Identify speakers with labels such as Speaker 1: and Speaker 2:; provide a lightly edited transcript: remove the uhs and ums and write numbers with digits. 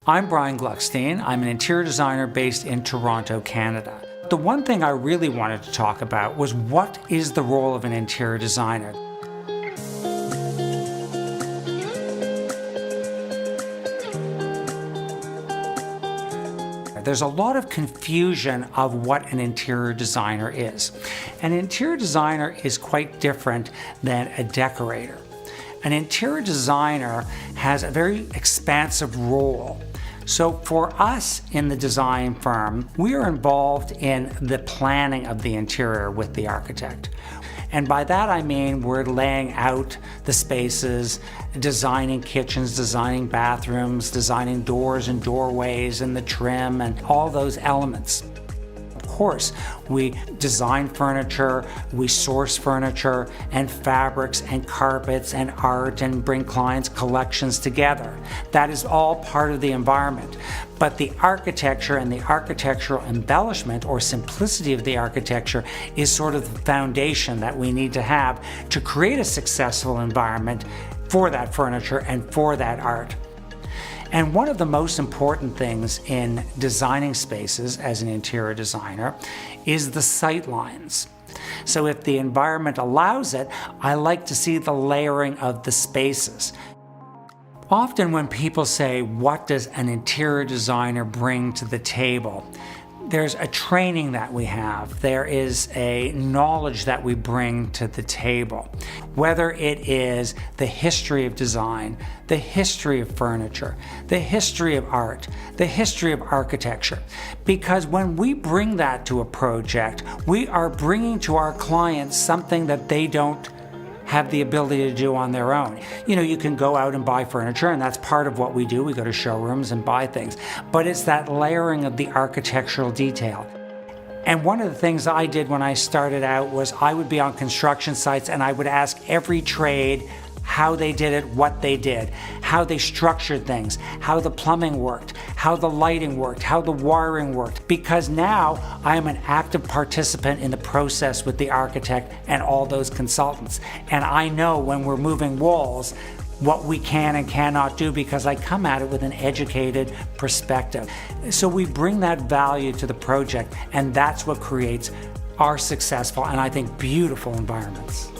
Speaker 1: I'm Brian Gluckstein. I'm an interior designer based in Toronto, Canada. The one thing I really wanted to talk about was what is the role of an interior designer? There's a lot of confusion of what an interior designer is. An interior designer is quite different than a decorator. An interior designer has a very expansive role. So for us in the design firm, we are involved in the planning of the interior with the architect. And by that I mean we're laying out the spaces, designing kitchens, designing bathrooms, designing doors and doorways and the trim and all those elements. Of course, we design furniture, we source furniture and fabrics and carpets and art and bring clients' collections together. That is all part of the environment. But the architecture and the architectural embellishment or simplicity of the architecture is sort of the foundation that we need to have to create a successful environment for that furniture and for that art. And one of the most important things in designing spaces as an interior designer is the sight lines. So if the environment allows it, I like to see the layering of the spaces. Often when people say, what does an interior designer bring to the table? There's a training that we have. There is a knowledge that we bring to the table. Whether it is the history of design, the history of furniture, the history of art, the history of architecture. Because when we bring that to a project, we are bringing to our clients something that they don't have the ability to do on their own. You know, you can go out and buy furniture, and that's part of what we do. We go to showrooms and buy things. But it's that layering of the architectural detail. And one of the things I did when I started out was I would be on construction sites and I would ask every trade how they did it, what they did, how they structured things, how the plumbing worked, how the lighting worked, how the wiring worked. Because now I am an active participant in the process with the architect and all those consultants. And I know when we're moving walls, what we can and cannot do because I come at it with an educated perspective. So we bring that value to the project, and that's what creates our successful and I think beautiful environments.